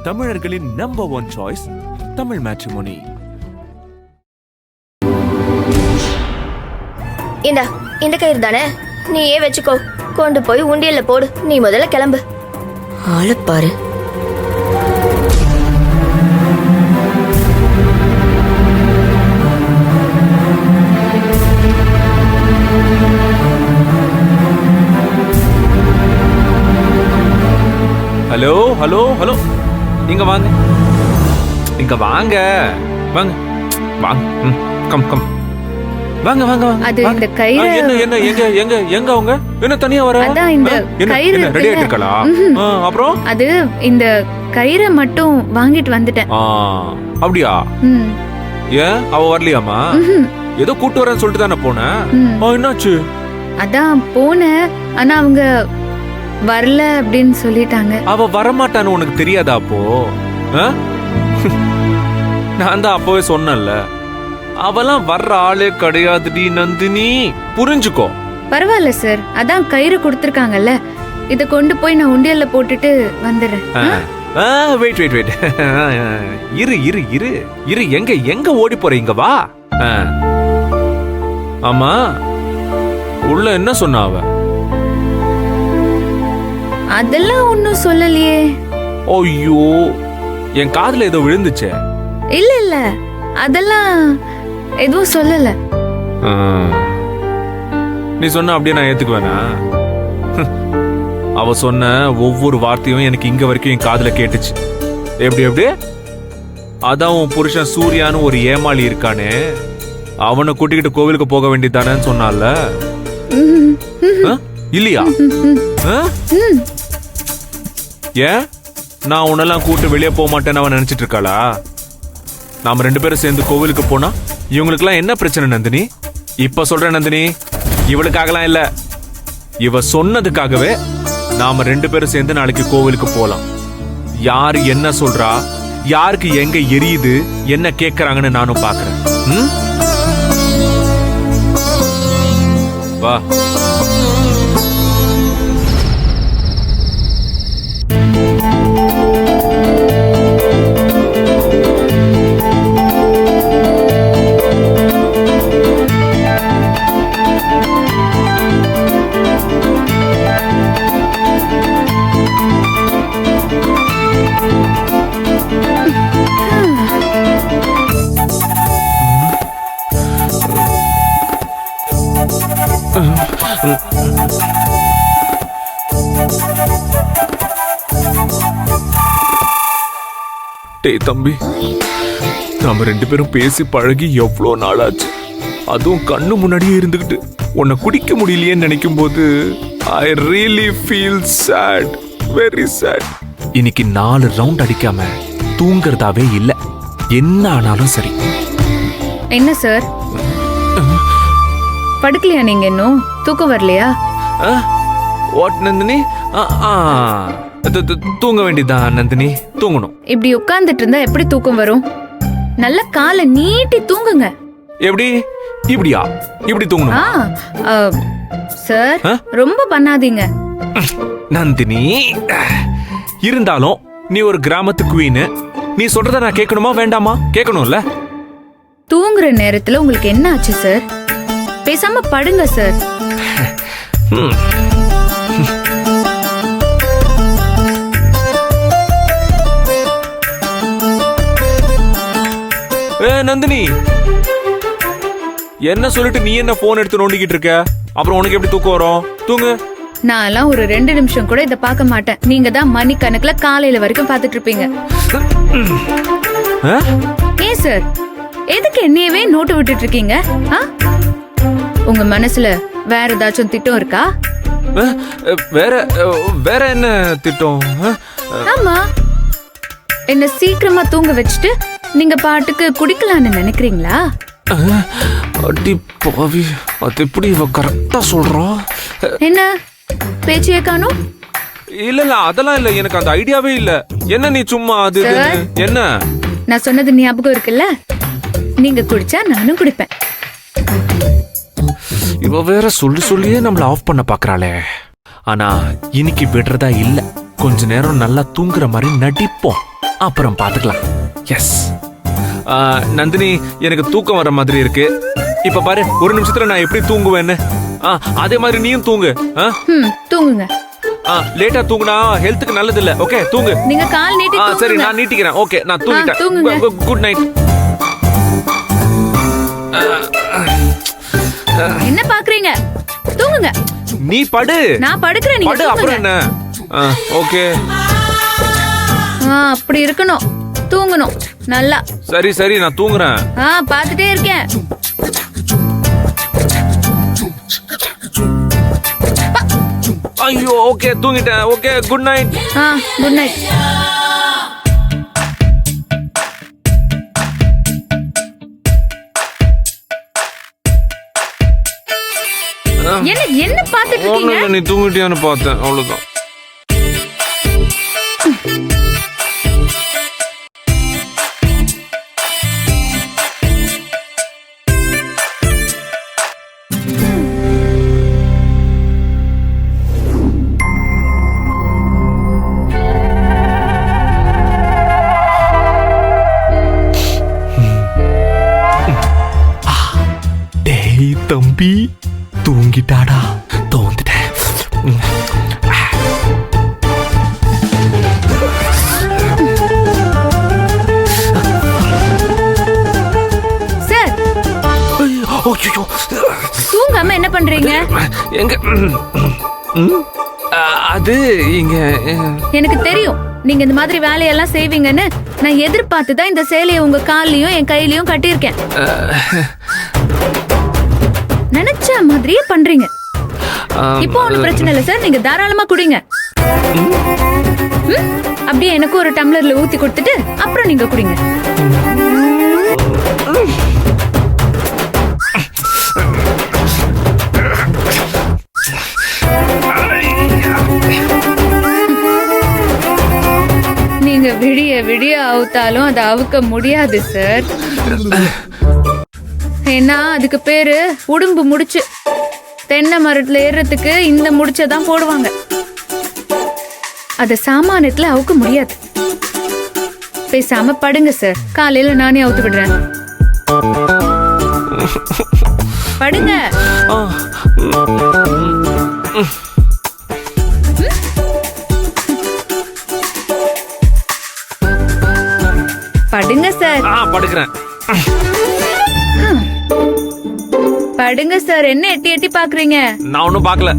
தமிழர்களின் number 1 choice Tamil matrimony. இந்த கயிறு தானே, நீயே வச்சுக்கோ. கொண்டு போய் உண்டியல்ல போடு. நீ முதல்ல கிளம்பு. ஆளு பாரு. ஹலோ ஹலோ ஹலோ, இங்க வாங்க, இங்க வாங்க வாங்க வாங்க, கம் கம், வாங்க வாங்க வாங்க. அது இந்த கயிறு என்ன என்ன எங்க எங்க எங்க அவங்க என்ன தனியா வர? அதான் இந்த கயிறு ரெடி ஆயிட்டு இருக்கலா? அப்புறம் அது இந்த கயிறை மட்டும் வாங்கிட்டு வந்துட்டேன். அப்படியா? ஏன் அவ வரலையாமா? ஏதோ கூட்டு வரேன்னு சொல்லிட்டு தானே போனேன். என்னாச்சு? அதான் போனேன், ஆனா அவங்க வரல அப்படின்னு சொல்லிட்டாங்க. அவ வரமாட்டான்னு உனக்கு தெரியாதா? அப்போ நான் தான் அப்பவே சொன்னேன்ல, அவெல்லாம் வர்ற ஆளே கிடையாதுடி நந்தினி, புரிஞ்சுக்கோ. பரவாயில்ல சார், அதான் கயிறு கொடுத்துருக்காங்கல்ல, இத கொண்டு போய் நான் உண்டியல்ல போட்டுட்டு வந்துடுறேன். வெயிட் வெயிட் வெயிட், இரு இரு இரு இரு, எங்க எங்க ஓடி போற? இங்க வா. ஆமா, உள்ள என்ன சொன்ன அவ? அதெல்லாம் ஒன்னும் சொல்லலையே. ஐயோ, என் காதுல ஏதோ விழுந்துச்சே. இல்ல இல்ல, அதெல்லாம் எதுவும் சொல்லல. நீ சொன்ன அப்படியே நான் ஏத்துக்குவேனா? அவ சொன்ன ஒவ்வொரு வார்த்தையும் எனக்கு இங்க வரைக்கும் என் காதுல கேட்டுச்சு. எப்படி எப்படி? அதான் உன் புருஷன் சூர்யான்னு ஒரு ஏமாளி இருக்கானே, அவனை கூட்டிக்கிட்டு கோவிலுக்கு போக வேண்டியதானேன்னு சொன்னால, இல்லையா? ஏன் நான் உன்னெல்லாம் கூட்டு வெளியே போக மாட்டேன்னு அவன் நினைச்சிட்டு இருக்காளா? நாம 2 பேரும் சேர்ந்து கோவிலுக்கு போனா இவங்களுக்கெல்லாம் என்ன பிரச்சனை நந்தினி? இப்ப சொல்றேன் நந்தினி, இவளுக்காகலாம் இல்ல, இவ சொன்னதுக்காகவே நாம 2 பேரும் சேர்ந்து நாளைக்கு கோவிலுக்கு போலாம். யாரு என்ன சொல்றா, யாருக்கு எங்க எரியுது, என்ன கேக்குறாங்கன்னு நானும் பாக்குறேன். வா. டேய் தம்பி, நாம 2 பேரும் பேசி பழகி எவ்வளோ நாளாச்சு. அதுவும் கண்ணு முன்னாடியே இருந்துகிட்டு உன்னை குடிக்க முடியலையேன்னு நினைக்கும் போது I really feel sad, very sad. இன்னைக்கு 4 ரவுண்ட் அடிக்காம தூங்குறதாவே இல்ல, என்ன ஆனாலும் சரி. என்ன சார், படுக்கலையா நீங்க? இன்னும் தூக்கம் வரலையா? வாட் நந்தினி? தூங்க வேண்டியதான் நந்தினி, தூங்கணும். இப்படி உட்கார்ந்துட்டு இருந்தா எப்படி தூக்கம் வரும்? நல்ல காலை நீட்டி தூங்குங்க. எப்படி? இப்படியா? இப்படி தூங்கணும்? சார், ரொம்ப பண்ணாதீங்க நந்தினி. இருந்தாலும் நீ ஒரு கிராமத்து குவீன், நீ சொல்றத நான் கேட்கணுமா வேண்டாமா? கேட்கணும்ல. தூங்குற நேரத்துல உங்களுக்கு என்ன ஆச்சு சார்? பேசாம படுங்க சார். நந்தினி, என்ன சொல்லிட்டு நீ என்ன போன் எடுத்து நோண்டிக்கிட்டு இருக்க? அப்புறம் உனக்கு எப்படி தூக்கம் வரும்? தூங்கு. நான் ஒரு 2 நிமிஷம் கூட இத பார்க்க மாட்டேன். நீங்க தான் மணி கணக்குல காலையில வரைக்கும் பார்த்துட்டு இருப்பீங்க. ஏன் சார், எதுக்கு என்னையவே நோட்டு விட்டுட்டு இருக்கீங்க? உங்க மனசுல வேற ஏதாச்சும் திட்டம் இருக்கா? வேற வேற என்ன திட்டம்? ஆமா, என்ன சீக்கிரமா தூங்க வச்சுட்டு நீங்க பாட்டுக்கு குடிக்கலாம்னு நினைக்கிறீங்களா? அடி பாவி, அது எப்படி இவ கரெக்டா சொல்றா? என்ன பேச்சே காணோம்? இல்ல இல்ல, அதெல்லாம் இல்ல, எனக்கு அந்த ஐடியாவே இல்ல. என்ன நீ சும்மா அது என்ன? நான் சொன்னது ஞாபகம் இருக்குல்ல, நீங்க குடிச்சா நானும் குடிப்பேன். இவ வேற சொல்லியே நம்மள ஆஃப் பண்ண பாக்குறாளே. ஆனா இன்னைக்கு விடுறதா இல்ல, கொஞ்ச நேரம் நல்லா தூங்குற மாதிரி நடிப்போம். அப்புறம் பாத்துக்கலாம். எஸ். நந்தினி, எனக்கு தூக்கம் வர மாதிரி இருக்கு. இப்ப பாரு, ஒரு நிமிஷத்துல நான் எப்படி தூங்குவேன்னு. அதே மாதிரி நீயும் தூங்கு. தூங்குங்க. லேட்டா தூங்குனா ஹெல்த்துக்கு நல்லது இல்ல. ஓகே, தூங்கு. நீங்க கால் நீட்டி சரி, நான் நீட்டிக்கிறேன். ஓகே, நான் தூங்கிட்டேன். தூங்குங்க. Good night. என்ன பாக்குறீங்க? தூங்குங்க. நீ படு. நான் படுக்கிறேன், நீங்க படு. அப்புறம் என்ன? ஓகே. அப்படி இருக்கணும். தூங்கணும் நல்லா. சரி சரி, நான் தூங்குறேன். பாத்துட்டே இருக்கேன். ஐயோ, ஓகே, தூங்கிட்டேன். Okay, good night. Good night. என்ன பாத்துட்டு இருக்கீங்க? நீ தூங்கிட்டியான்னு பார்த்தேன், அவ்வளவுதான். தம்பி தூங்கிட்டாடா. தோந்துட்டேன். சார், தூங்காம என்ன பண்றீங்க? எங்க? அது இங்க. எனக்கு தெரியும் நீங்க இந்த மாதிரி வேலையெல்லாம் செய்வீங்கன்னு. நான் எதிர்பார்த்து தான் இந்த சேலையை உங்க கால்லயும் என் கையிலயும் கட்டியிருக்கேன். நினைச்ச மாதிரியே பண்றீங்க. இப்போ ஒண்ணும் பிரச்சனை இல்ல சார், நீங்க தாராளமா குடிங்க. அப்படியே எனக்கு ஒரு டம்ளர்ல ஊத்தி கொடுத்துட்டு அப்புறம் நீங்க குடிங்க. நீங்க விடிய விடிய அவுத்தாலும் அதை அவுக்க முடியாது சார். ஏன்னா அதுக்கு பேரு உடும்பு முடிச்சு. தென்னை மரத்துல ஏறுறதுக்கு இந்த முடிச்சதான் போடுவாங்க. அத சாமானியத்துல அவுக்க முடியாது. பேசாம படுங்க சார், காலையில நானே அவுத்து விடுறேன். படுங்க. படுங்க சார். படுக்கிறேன். படுங்க சார். என்ன எட்டி எட்டி பாக்குறீங்க? நான் ஒண்ணும் பாக்கல.